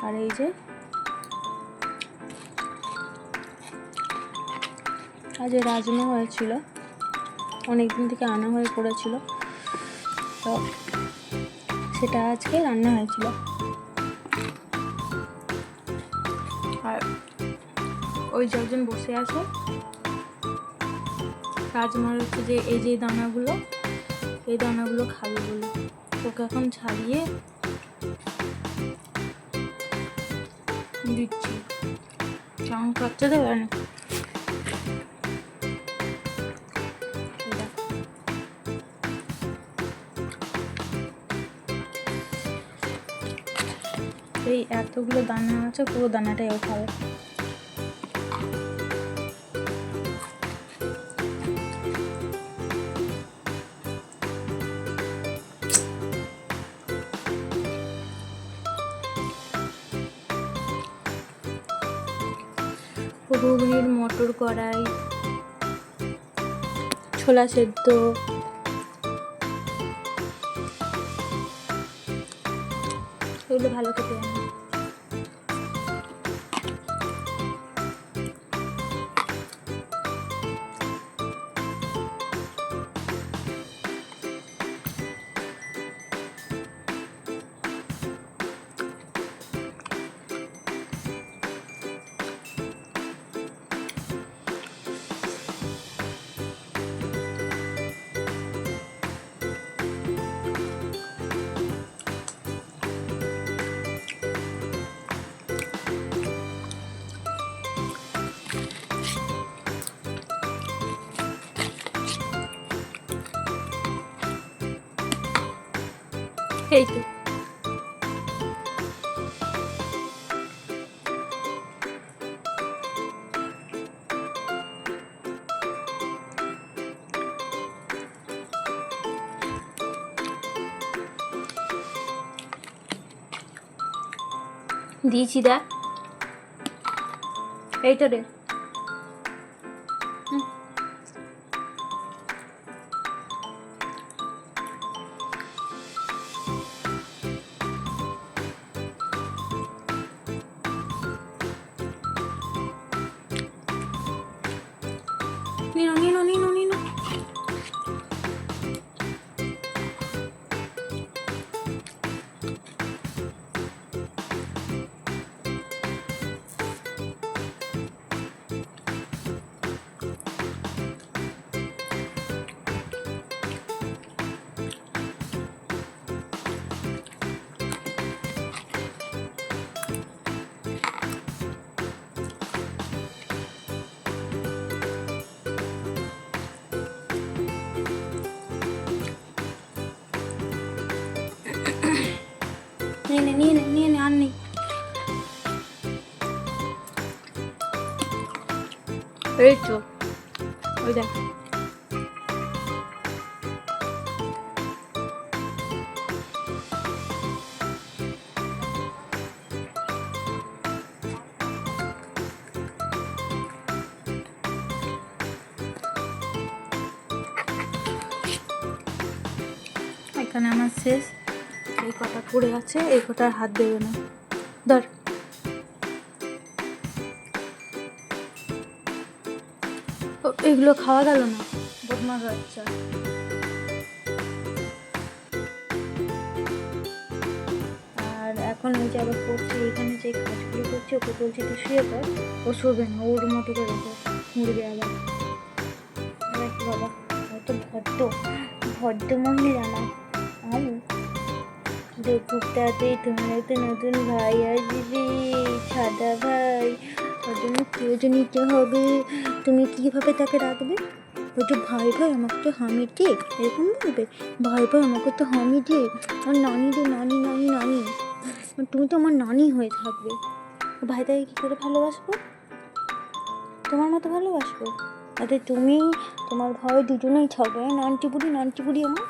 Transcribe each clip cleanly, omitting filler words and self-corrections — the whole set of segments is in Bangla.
আর এই যে আজ রাজমা হয়েছিল, অনেকদিন থেকে আনা হয়ে পড়েছিল, তো সেটা আজকে রান্না হয়েছিল। আর ওই যে একজন বসে আছে, রাজমার হচ্ছে যে এই যে দানাগুলো, এই দানাগুলো খাবে বলে ওকে এখন ছাড়িয়ে দিচ্ছি। কেমন খাচ্ছে দেবে না? এই এতগুলো দানা আছে, পুরো দানাটাই ও খাবে। ঘুগনির মটর কড়াই, ছোলা সেদ্ধ, এগুলো ভালো খেতে হয়। এই তো দিয়েছি, দেখ এই তো রে। নিনো নিনো নিনো নিনো। নিয়ে নে আর নেই। এই তো ওই দেখ, এখানে আমার শেষ। এই কটা পড়ে আছে, এই কটার হাত দেবে না। ধর এগুলো খাওয়া গেল না, বদমাশ বাচ্চা। আর এখন ওই যে আবার করছে, এখানে যে কাজগুলো করছে, ওকে বলছি তুই শুয়ে পর, ও শোবে না, ওর মতো করে রেখে মুড়বে আবার। বাবা অত ভদ্র মহিলা না। দুপুরটাতেই তোমার একটা নতুন ভাই আসবে, সাদা ভাই, ওর জন্য খোঁজ নিতে হবে। তুমি কীভাবে তাকে রাখবে? বলছে ভাই ভাই আমাকে তো হামি দে, এরকম বলবে, ভাই ভাই আমাকে তো হামি দে, আর নানি দে, নানি নানি নানি, তুমি তো আমার নানি হয়ে থাকবে। ভাই তাকে কী করে ভালোবাসবো? তোমার মতো ভালোবাসবো? তাতে তুমি তোমার ভাই দুজনেই থাকবে। নানটি বুড়ি আমার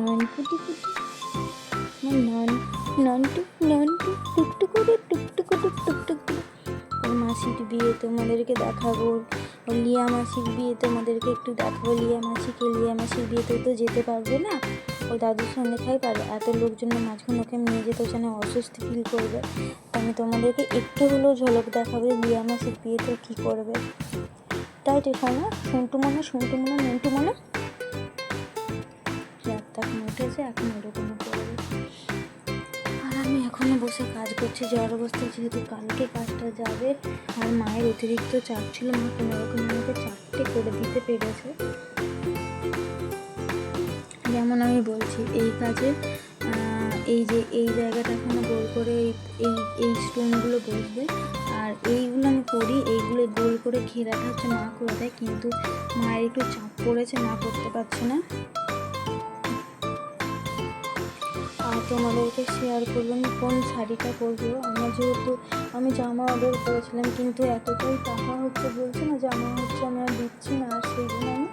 নানপুটি পুটি, আমার নানটু টুকটুক করে ওর মাসির বিয়ে তোমাদেরকে দেখাবো, ওর লিয়া মাসির বিয়ে তোমাদেরকে একটু দেখাবো। লিয়া মাসির বিয়েতে তো যেতে পারবে না, ও ও দাদুর সঙ্গে থাকবে আর এত লোকজনের মাঝখানে ওকে নিয়ে যেতে ওখানে অস্বস্তি ফিল করবে। তো আমি তোমাদেরকে একটু হলেও ঝলক দেখাবে বিয়ে মাসের বিয়েতে কী করবে। তাই তো শোনো, সন্টু মনে নন্টু মনে রাতটা এখন উঠেছে, এখন ওরকমও করবে। আর আমি এখনও বসে কাজ করছি জ্বর অবস্থা, যেহেতু কালকে কাজটা যাবে। আর মায়ের অতিরিক্ত চাপ ছিল, মা কোনোরকম আমাকে চাপটে করে দিতে পেরেছে। যেমন আমি বলছি এই কাজে এই যে এই জায়গাটা এখনো গোল করে এই স্টোনগুলো বসবে, আর এইগুলো আমি করি, এইগুলো গোল করে ঘেরাটা হচ্ছে মা করে দেয়, কিন্তু মায়ের একটু চাপ পড়েছে, মা করতে পারছে না। আর তোমাদেরকে শেয়ার করবো আমি কোন শাড়িটা পরবো। আমার যেহেতু আমি জামা অর্ডার করেছিলাম, কিন্তু এতটাই টাকা হচ্ছে বলছে না, জামা হচ্ছে আমি আর দিচ্ছি না, আর সেই জন্য আমি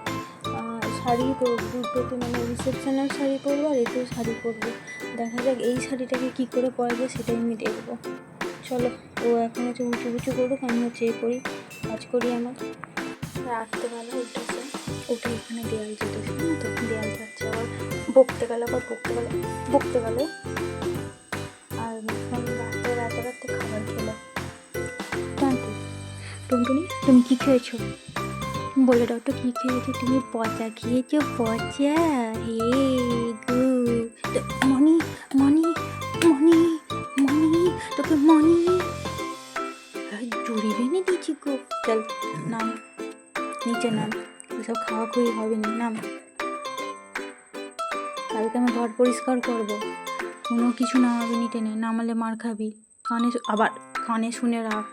শাড়ি পরবো, দুটোতে মানে রিসেপশনের শাড়ি পরবো আর এতেও শাড়ি পরবো। দেখা যাক এই শাড়িটাকে কী করে পরা যায় সেটাই আমি দেখবো। চলো, ও এখন হচ্ছে উঁচু করুক, আমি হচ্ছে এ করি, কাজ করি। আমার রাত্রেবেলা উঠেছে, ওটা এখানে দেয়াল যেতেছে না, তখন দেয়াল যাচ্ছে, আবার বকতে গেলে আর রাতে খাবার খেলো। টুনটুনি তুমি কী খেয়েছো বলে দাও তো, কী খেয়েছো তুমি? পচা খেয়েছো? পচা? হে গু মনি মনি মনি মনি তোকে মনি জুড়ি বেঁধে দিচ্ছি গো। চল নাম, নিচে নাম, এসব খাওয়া খুবই হবে না, নাম। কালকে আমি ঘর পরিষ্কার করবো, কোনো কিছু নামাবি নি টেনে, নামালে মার খাবি। কানে শুনে রাখ,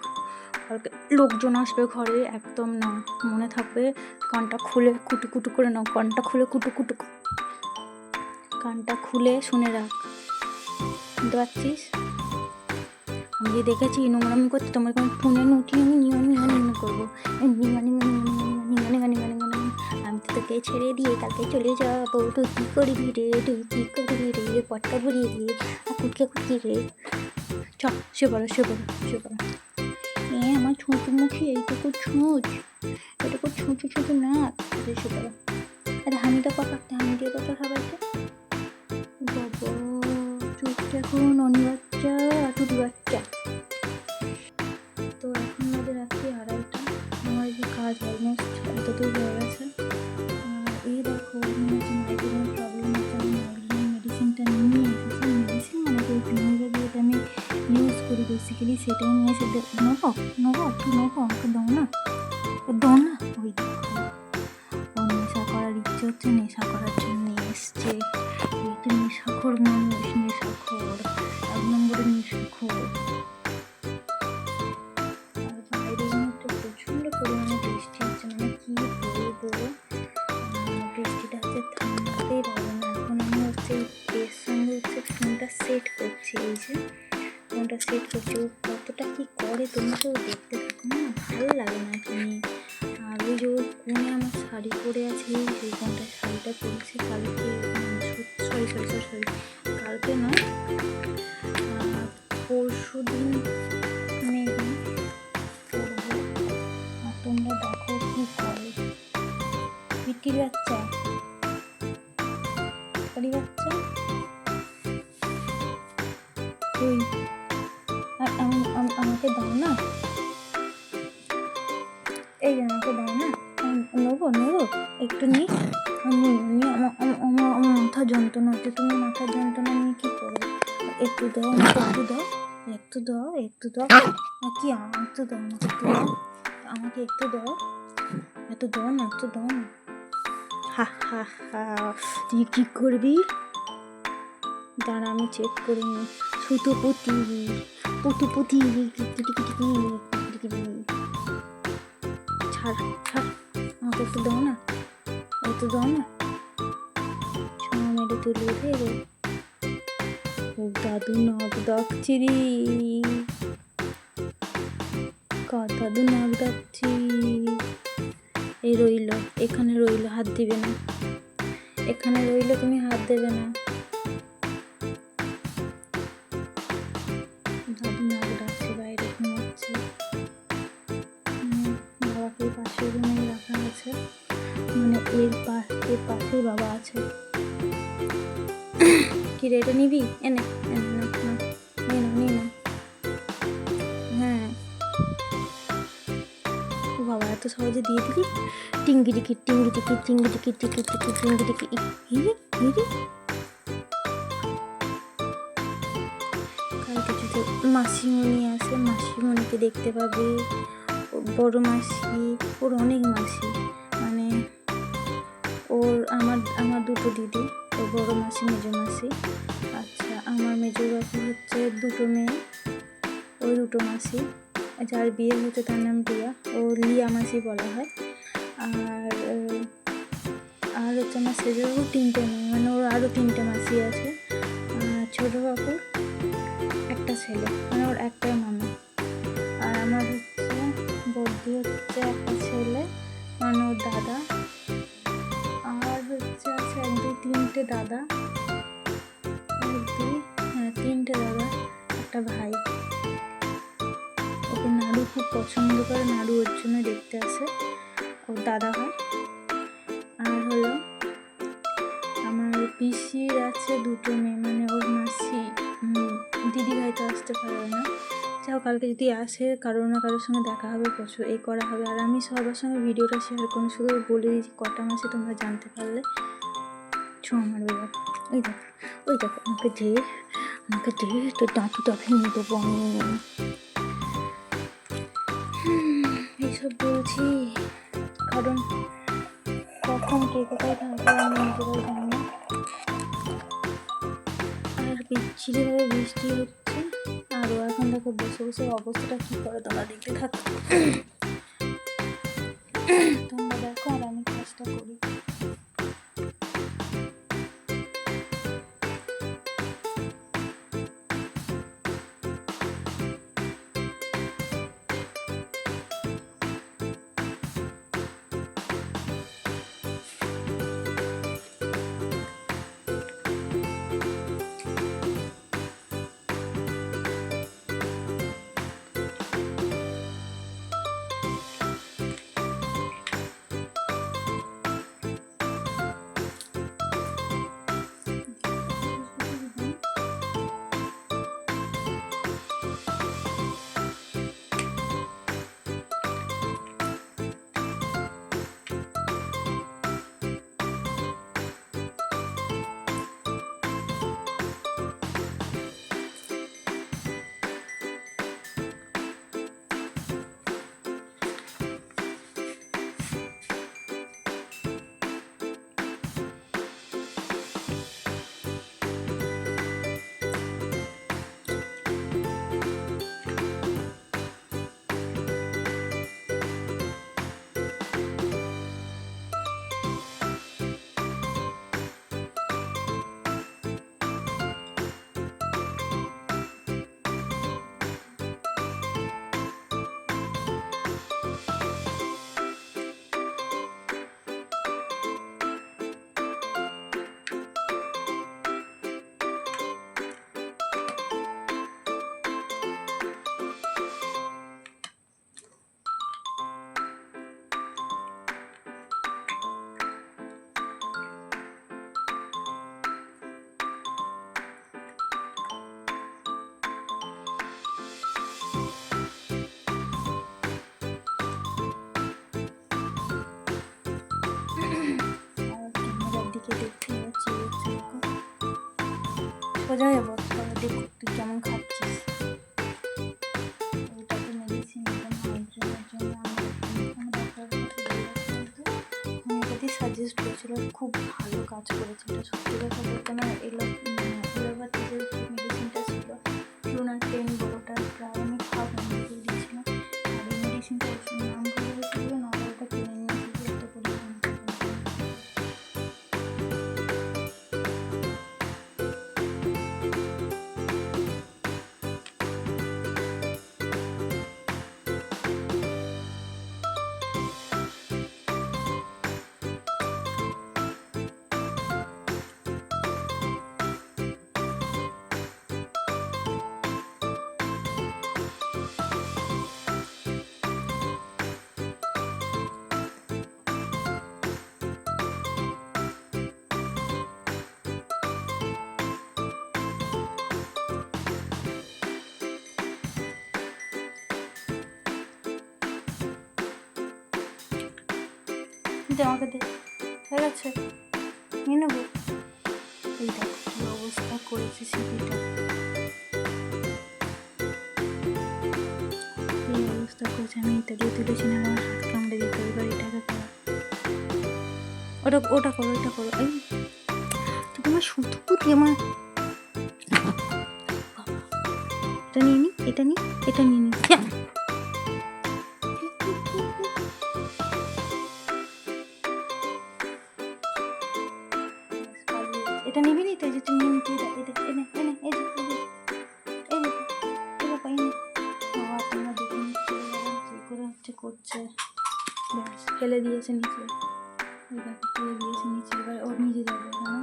কালকে লোকজন আসবে ঘরে, একদম না, মনে থাকবে। কানটা খুলে কুটু করে নাও, কানটা খুলে শুনে রাখ, বুঝতে পারছিস? আমি যে দেখেছি নোংরামি করতে, তোমার কোনো ফোনে উঠিয়ে আমি নিয়ে করবো, আমি তো তোকে ছেড়ে দিয়ে কালকে চলে যাবো। তুই কী করবি রে, পটকা ভরিয়ে রে, কুটকি রে। চ সে বলো আমার ছুঁচু মুখি, এইটুকু ছুঁচু না, সে বলো। আরে হামিটা পাকাতে, হামি দিয়ে কথা সবাইকে। বাবা চোখটা এখন অনি বাচ্চা, টুটি বাচ্চা। তো এখন আমাদের রাত্রি 2:30, আমার যে কাজ অলমোস্ট এতদূর হয়ে গেছে। এই দেখো মাইগ্রেনের প্রবলেম হচ্ছে, আমি মাইগ্রেনের মেডিসিনটা নিয়ে এসেছি। মেডিসিন মানে যে ফিনোজা যেটা আমি ইউজ করি বেসিক্যালি, সেটাই নিয়ে এসে নেবো, আমাকে দাও না, ওই দেখো ও নেশা করার ইচ্ছে হচ্ছে, নেশা করার জন্য এসছে। এইটা নেশাখোর মানুষ, নেশাখোর, 1 নম্বরের নেশাখোর। আর বাইরে একটা প্রচণ্ড পরিমাণে বৃষ্টি হচ্ছে, মানে কি বলবো, বৃষ্টিটা হচ্ছে থামতেই পারবে না। এখন আমি হচ্ছে এর সঙ্গে হচ্ছে ফোনটা সেট করছি, এই যে ফোনটা সেট করছি, ও কতটা কী করে তুমি তো দেখতে থাকো না, ভালো লাগে না কিনে। আর ওই যে কোণে আমার শাড়ি পরে আছে, সেই কোনটায় শাড়িটা পরেছে কালকে, সরি কালকে না, পরশু দিন মেবি পরবো। আর তোমরা দেখো কী করে বিক্রির বাচ্চা, ওই আর আমাকে দাও না, এই যে আমাকে দাও না, নেবো একটু নিই, আমার মাথা যন্ত্রণা হচ্ছে। তুমি মাথা যন্ত্রণা নিয়ে কী করবে? একটু দাও, একটু দাও, কি একটু দাও, আমাকে একটু দাও, একটু দাও না। হা তুই কী করবি? দাঁড়া আমি চেক করে নিই। পুতুপুতি ছাড়, আমাকে একটু দাও না, মেরে তুলে দেবে। দাদু নাক ডাকছি রে, দাদু নাক ডাকছি। এই রইল, এখানে রইল, হাত দিবে না, এখানে রইল, তুমি হাত দেবে না। দাদু নাক ডাকছে, বাইরে ঘুমাচ্ছে। বাবাকে পাশের রুমে রাখা আছে, মানে এর পাশেই বাবা আছে। কি রে, এটা নিবি? এনে এনে না না, নিয়ে না নিয়ে না। হ্যাঁ, ও বাবা, এত সহজে দিয়ে দিলি। টিঙ্গিটিকি টিঙ্গিটিকি টিঙ্গিটিকি টিকিটিকি টিঙ্গিটিকি। হিরে হিরে, কালকে যদি মাসিমণি আসে, মাসিমণিকে দেখতে পাবে। বড় মাসি, ওর অনেক মাসি, মানে ওর আমার আমার দুটো দিদি, ওর বড় মাসি মেজো মাসি। আচ্ছা, আমার মেজো বাবু হচ্ছে দুটো মেয়ে, ওই দুটো মাসি। যার বিয়ে হচ্ছে তার নাম রিয়া, ও লিয়া মাসি বলা হয়। আর আর হচ্ছে আমার সেজো বাবু তিনটে মেয়ে, মানে ওর আরও তিনটে মাসি আছে। ছোটো বাবুর একটা ছেলে, মানে ওর একটাই মামা। আর আমার হচ্ছে বড়দি হচ্ছে একটা ছেলে, মানে ওর দাদা। আর হচ্ছে আছে 1 2 3টে দাদা, 1 2 হ্যাঁ 3টে দাদা, একটা ভাই। ওকে নাড়ু খুব পছন্দ করে, নাড়ু ওর জন্য দেখতে আসে, ওর দাদা হয়। আর হলো আমার পিসির আছে দুটো মেয়ে, মানে ওর মাসি। দিদি ভাই তো আসতে পারবে না, যাও কালকে যদি আসে কারোর না কারোর সঙ্গে দেখা হবে, প্রচুর এই করা হবে। আর আমি সবার সঙ্গে ভিডিওটা শেয়ার করি, শুধু বলে দিচ্ছি কটা মাসে তোমরা জানতে পারলে। ছো আমার ওই দেখো, ওই দেখো, ওই দেখো, আমাকে দে তোর দাঁতটা ভেঙে দেবো আমি। এইসব বলছি কারণ কখন কে কোথায় থাকবে আমি নিজেরাই জানি না। আর বিচ্ছিরিভাবে বৃষ্টি হচ্ছে, আরও এখন দেখো বসে বসে অবস্থাটা কী করে, তোমরা দেখতে থাকো। তোমরা দেখো আর আমি কাজটা করি। সোজা যাবো, দেখো তুই কেমন খাচ্ছিস। ওইটা তো মেডিসিন নিতাম মাইগ্রেনের জন্য, আমার ডাক্তার হোমিওপ্যাথি সাজেস্ট করেছিল, খুব ভালো কাজ করেছে। এটা সত্যি কথা বলতে না, এলোপ্যাথি যে মেডিসিনটা ছিল ফ্লুনার 10 বড়োটা, প্রায় আমি খাওয়া বন্ধ করে দিয়েছিলাম। আর এই মেডিসিনটা নাম ভুলে গেছিল, নাহলে ওটা কিনে নিয়েছি একটা পরিমাণ। দে আমাকে দে, হয়ে গেছে, নিয়ে নেবো। এই দেখ কি অবস্থা করেছে সিপিটা, এই অবস্থা করেছে। আমি এটা দিয়ে তুলেছি না, আমার হাত কামড়ে দিত। এবার এটাকে করো, ওটা করো, এটা করো। এই তুমি আমার শুধু পুঁতি আমার, এটা নিয়ে নি, এটা নি, এটা নিয়ে নি। এটা নিবি নি তো, যেটা নিয়ে নিতে এনে এনে এই যে এই যে পাই না বাবা, তোমরা দেখে নিচ্ছে যে করে হচ্ছে করছে, ব্যাস ফেলে দিয়েছে নিচে, ওই দেখো ফেলে দিয়েছে নিচে। এবার ওর নিজে যাবে না,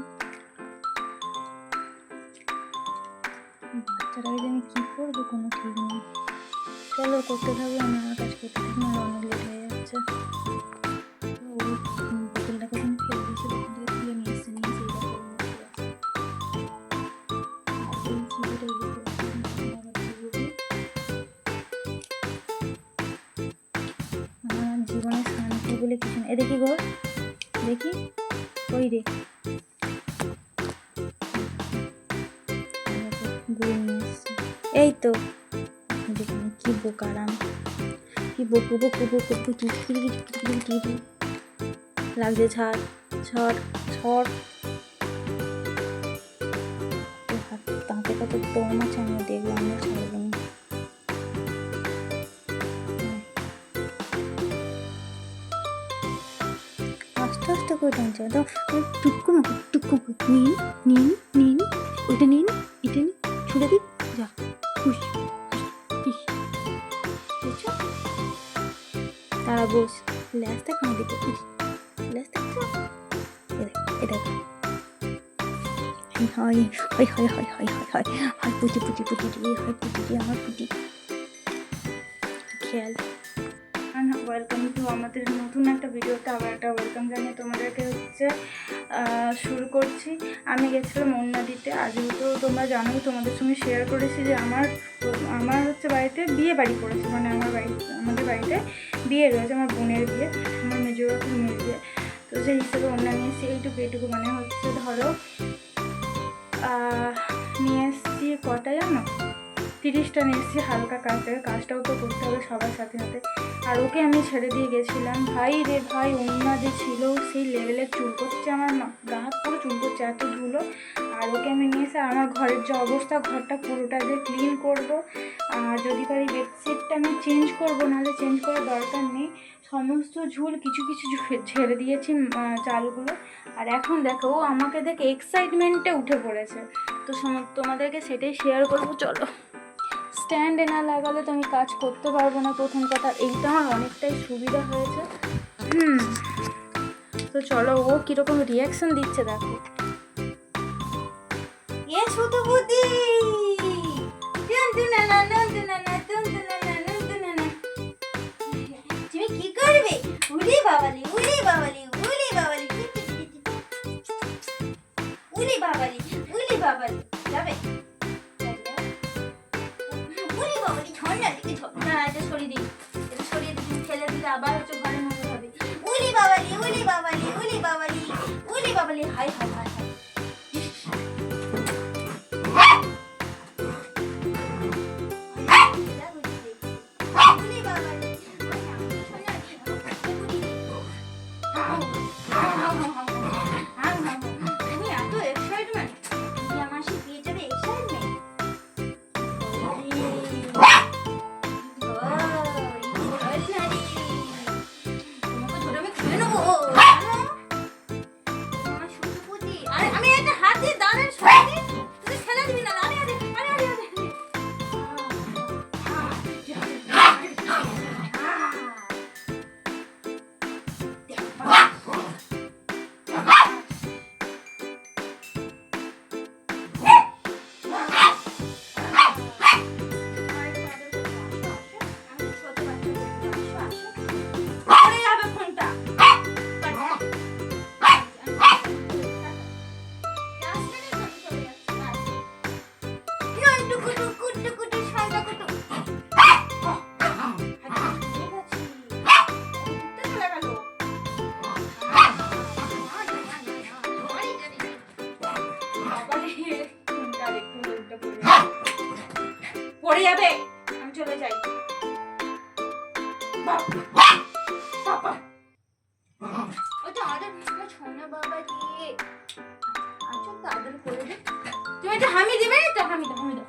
বাচ্চাটাকে যে আমি কী করবো কোনো ঠিক নেই। চলো করতে থাকবে, আমি আমার কাজ করতে থাকি, আমার অনেক লেট হয়ে যাচ্ছে। ওই বোতলটাকে তুমি ফেলে দিয়েছে, ওখান থেকে তুলে নিয়ে এসছে, নিয়ে এসে এইটা করে এই চিবিটা আমার জীবনে শান্তি বলে কিছু না। এ দেখি গো, দেখি ওই রে বই নিয়ে এসছে, এই তো দেখুন কি বোকারাম, কি বকু বকু বকু বকু লাগছে। ছাড় ছাড় ছাড়, তাতে কত দম আছে আমি দেখলাম না, ছাড়বো না। আস্তে আস্তে করে টানছে, দাও টুকু না টুকু, নিয়ে নিয়ে নিয়ে নি, ওইটা নিয়ে নি, এটা নি, ছুড়ে দিই, যা খুশ। তারা বস ল্যাসটা খাওয়া দিতে, ল্যাসটা এটা হয় হয় হয় হয় হয় হয় হয় হয় পুটি পুটি পুটি দিয়ে হয়, পুটি দিয়ে আমার পুটি খেয়াল। ওয়েলকাম টু আমাদের নতুন একটা ভিডিওতে আবার একটা ওয়েলকাম জানিয়ে তোমাদেরকে হচ্ছে শুরু করছি। আমি গেছিলাম দিতে আজ, তো তোমরা জানোই, তোমাদের সঙ্গে শেয়ার করেছি যে আমার হচ্ছে বাড়িতে বিয়ে বাড়ি করেছে, মানে আমাদের বাড়িতে বিয়ে রয়েছে, আমার বোনের বিয়ে, আমার মেজো মেয়ের বিয়ে। তো সেই হিসেবে নিয়ে এসেছি এইটুকু মানে হচ্ছে ধরো নিয়ে এসেছি কটা জানো, 30টা নিয়ে এসেছি হালকা কাজটাও তো করতে হবে সবার সাথে সাথে। আর ওকে আমি ছেড়ে দিয়ে গেছিলাম, ভাই রে ভাই, অন্য যে ছিল সেই লেভেলের চুল করছে, আমার গা হাত পুরো চুল করছে, এত ধুলো। আর ওকে আমি নিয়ে এসে আমার ঘরের যে অবস্থা, ঘরটা পুরোটা যে ক্লিন করবো, আর যদি পারি বেডশিটটা আমি চেঞ্জ করবো, নাহলে চেঞ্জ করার দরকার নেই। সমস্ত ঝুল কিছু কিছু ছেড়ে দিয়েছি চালগুলো। আর এখন দেখো ও আমাকে দেখে এক্সাইটমেন্টে উঠে পড়েছে, তো তোমাদেরকে সেটাই শেয়ার করবো। চলো, স্ট্যান্ডে না লাগালে তো আমি কাজ করতে পারবো না, প্রথম কথা। এইটা আমার অনেকটাই সুবিধা হয়েছে। তো চলো, ও কীরকম রিয়াকশন দিচ্ছে দেখো। তুমি কি করবে? উলি বাবালি উলি বাবালি উলি বাবালি উলি বাবালি উলি বাবালি, যাবে উলি বাবালি, ঝর্ণা দিকে ঝর্ণা, এটা সরিয়ে দিই, এটা সরিয়ে দিই, ফেলে দিলে আবার হচ্ছে ঘরের মধ্যে হবে। উলি বাবালি উলি বাবালি উলি বাবালি উলি বাবালি, হাই হাই হাই হাই। আর একটু উল্টে পড়ে যাবে। আমি চলে যাই। ওটা আদর শোনা বাবা দিয়ে আচ্ছা তো আদর করে দে। তুমি একটা হামি দিবে তো হামি দাও হামি দাও।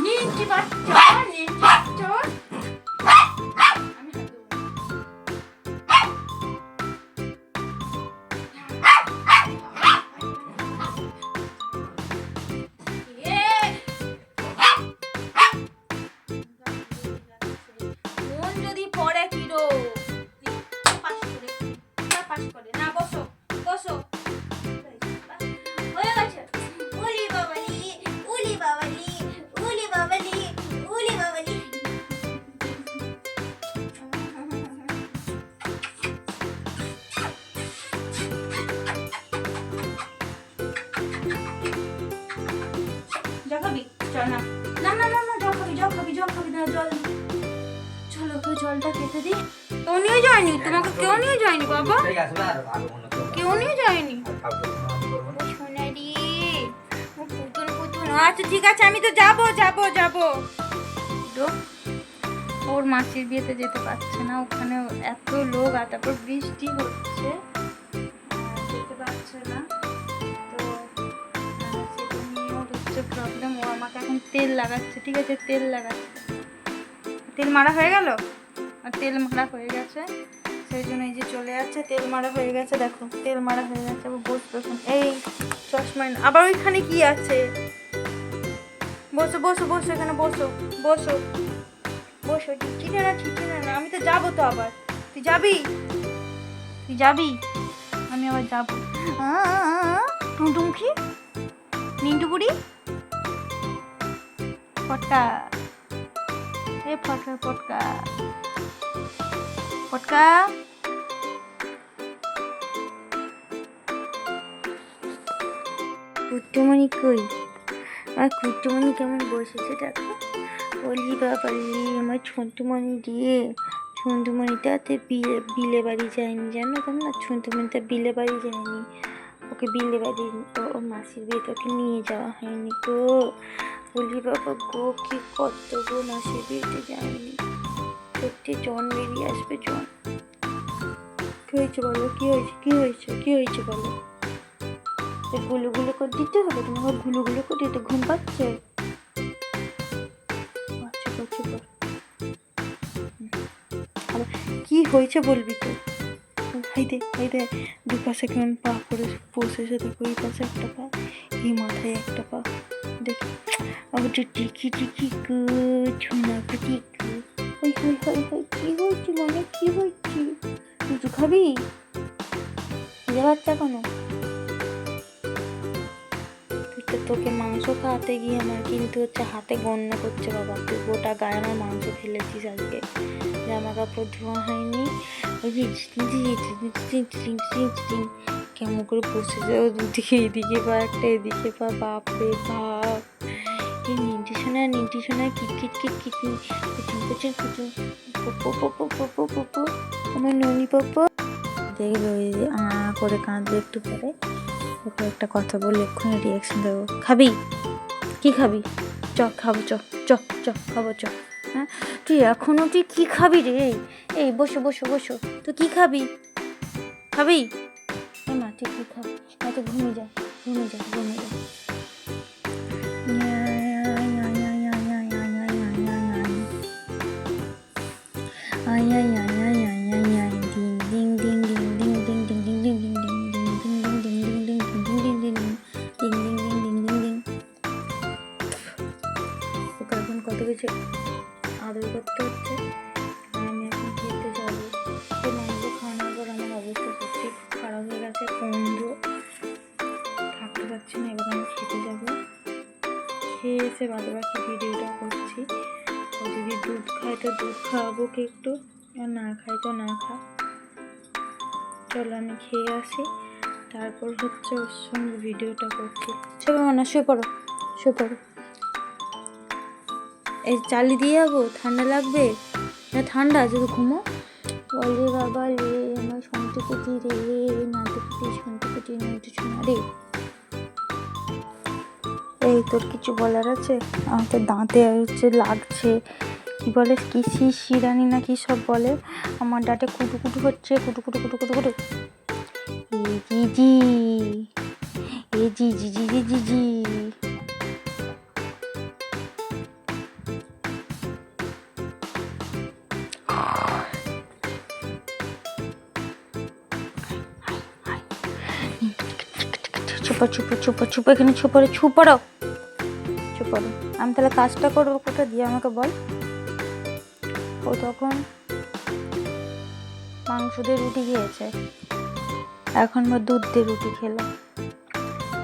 নিচে বাচ্চা নিচে বাচ্চা জলটা খেতে দিই। কেউ নিয়ে যায়নি তোমাকে, কেউ নিয়ে যায়নি বাবা, কেউ নিয়ে যায়নি সোনারি। পুতুন পুতুন আচ্ছা ঠিক আছে আমি তো যাবো যাবো যাবো। ওর মাসির বিয়েতে যেতে পারছে না, ওখানে এত লোক আর তারপর বৃষ্টি হচ্ছে যেতে পারছে না। তো সেটা নিয়েও হচ্ছে প্রবলেম। ও আমাকে এখন তেল লাগাচ্ছে, ঠিক আছে তেল লাগাচ্ছে। তেল মারা হয়ে গেল আর তেল মারা হয়ে গেছে সেই জন্য এই যে চলে যাচ্ছে। তেল মারা হয়ে গেছে দেখো, তেল মারা হয়ে গেছে। বসবে এই চশমা আবার ওইখানে কি আছে? বসো বসো বসো এখানে বসো বসো বসো। ঠিকই না ঠিকই না, আমি তো যাবো তো আবার। তুই যাবি তুই যাবি আমি আবার যাবো। টুমটুম কি নিন্টু বুড়ি পটকা এ ফটকা পটকা পটকা। কুট্টুমণি কই? আর কুট্টুমণি কেমন বসেছে দেখো। বলি বাবালি আমার ছন্টুমণি দিয়ে, ছন্টুমণিটাতে বিলে বাড়ি যায়নি জানো তোমরা। ছন্টুমণিটা বিলে বাড়ি যায়নি, ওকে বিলে বাড়ি ওর মাসির বিয়েতে ওকে নিয়ে যাওয়া হয়নি গো। বলি বাবা গো কি কত গো, মাসির বিয়েতে যায়নি। সত্যি জন বেরিয়ে আসবে জন। কি হয়েছে বলো, কি হয়েছে কি হয়েছে কি হয়েছে বলো। গুলো গুলো করে দিতে হবে তোমাকে, গুলো গুলো করে দিতে। ঘুম পাচ্ছে কি হয়েছে বলবি তো। হাই দে দু পাশে কেমন পা করে বসেছে দেখো। এই পাশে একটা পা, এই মাথায় একটা পা দেখি। আবার টিকি টিকি ঝুনা টিকি। হই হই হই হই কি হয়েছে মনে, কি হয়েছে? তুই খাবি বাচ্চা কোনো? তোকে মাংস খাওয়াতে গিয়ে আমার কিন্তু হচ্ছে হাতে গণ্য করছে বাবা। তুই গোটা গায়ে আমার মাংস ফেলেছিস আজকে, জামা কাপড় ধোয়া হয়নি। কেমন করে বসে যাও দুদিকে, এদিকে পা একটা এদিকে পা। বাপ রে বাপ, এই নিন্টি সোনা কিটকিট কিট কুচুম কুচুম কুচুম পপো আমার ননি পপো। দেখবে ওই যে করে কাঁদবে একটু পরে, ওকে একটা কথা বলে এক্ষুনি রিয়াকশন দেবো। খাবি কি খাবি? চ খাবো চ চ চ খাবো চ। হ্যাঁ তুই এখনো তুই কি খাবি রে? এই বসো বসো বসো, তুই কি খাবি? খাবি এই মা তুই কি খাবি? তো ঘুমিয়ে যা ঘুমিয়ে যা ঘুমিয়ে যা। কত কিছু আদর করতে হচ্ছে। আমি এখন খেতে যাবো। তো মাংস খাওয়ানোর পর আমার অবস্থা সত্যি খারাপ হয়ে গেছে, বন্ধ থাকতে পারছি না। এবার আমি খেতে যাবো, খেয়ে এসে বাদ বাকি ভিডিওটা করছি। ও যদি দুধ খায় তো দুধ খাওয়াবো কে একটু, আর না খাই তো না খা। চলো আমি খেয়ে আসি, তারপর হচ্ছে ওর সঙ্গে ভিডিওটা করছি। চলো না শুয়ে পড়ো শুয়ে পড়ো। এই চালি দিয়ে যাবো, ঠান্ডা লাগবে না? ঠান্ডা আছে তো ঘুমো। বলে বাবা রে আমার সন্তুকুতি রে নাতুকুতি টেনে উঠেছো না রে। এই তোর কিছু বলার আছে? আমার তো দাঁতে হচ্ছে লাগছে, কি বলে কি শিরানি না কি সব বলে, আমার দাঁতে কুটু কুটু হচ্ছে, কুটু কুটু কুটু কুটু কুটু। এ জিজি, এ জিজি জিজি জিজি। ছুপো ছুপো ছুপো ছুপো, এখানে ছুপো ছুপড়ো ছুপড়ো। আমি তাহলে কাজটা করবো কোথা দিয়ে আমাকে বল। ও তখন মাংস দিয়ে রুটি খেয়েছে, এখন বা দুধ দিয়ে রুটি খেলো,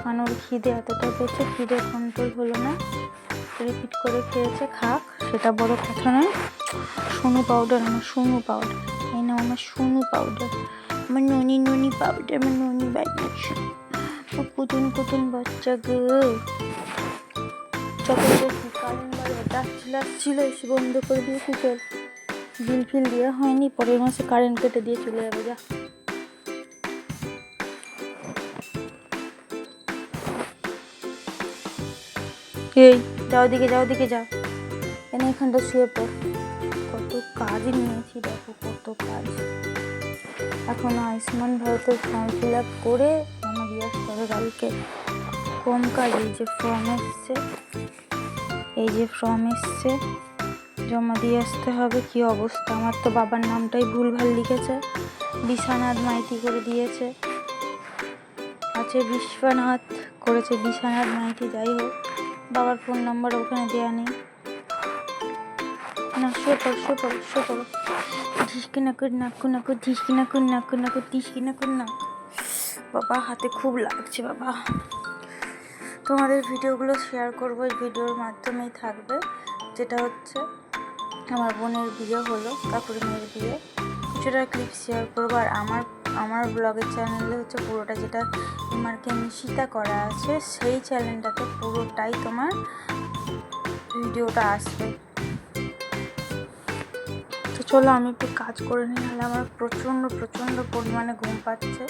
মানে ওর খিদে এতটা পেয়েছে, খিদে কন্ট্রোল হলো না, রিপিট করে খেয়েছে। খাক, সেটা বড় কথা নয়। সোনু পাউডার, আমার সোনু পাউডার, এই না আমার সোনু পাউডার, আমার ননি ননি পাউডার, আমার ননি বানিয়েছে। কুতুন কুতুন বাচ্চা গো। চকলেটের কারেন্ট বাড়বে, ডাকছিল এসে বন্ধ করে দিয়ে কুকুর। বিল ফিল দেওয়া হয়নি, পরের মাসে কারেন্ট কেটে দিয়ে চলে যাবে। যা এই যাও দিকে, যাও দিকে যাও, এনে এখানটা শুয়ে পড়। কত কাজ নিয়েছি দেখো, কত কাজ। এখন আয়ুষ্মান ভারতের ফর্ম ফিল আপ করে জমা দিয়ে আসতে হবে কালকে। কম কাজ, এই যে ফর্ম এসছে, এই যে ফর্ম এসছে, জমা দিয়ে আসতে হবে। কি অবস্থা, আমার তো বাবার নামটাই ভুলভাল লিখেছে, বিশ্বনাথ মাইতি করে দিয়েছে, আছে বিশ্বনাথ করেছে বিশ্বনাথ মাইতি। যাই হোক, বাবার ফোন নাম্বার ওখানে দেওয়া নেই। না শুয়ে পড়ো শুয়ে পড়ো শুয়ে পড়ো। ধিসকি না কর নাকু নাকু, ধিসকি না কর নাকু নাকু, ধিসকি না কর না। বাবা হাতে খুব লাগছে বাবা। তোমাদের ভিডিওগুলো শেয়ার করবো, এই ভিডিওর মাধ্যমেই থাকবে। যেটা হচ্ছে আমার বোনের বিয়ে হলো, কাকুরি মেয়ের বিয়ে, কিছুটা ক্লিপ শেয়ার করবো। আর আমার ব্লগের চ্যানেলে হচ্ছে পুরোটা, যেটা তোমারকে নিশিতা করা আছে, সেই চ্যানেলটাতে পুরোটাই তোমার ভিডিওটা আসবে। তো চলো আমি একটু কাজ করে নিই, নাহলে আমার প্রচণ্ড পরিমাণে ঘুম পাচ্ছে।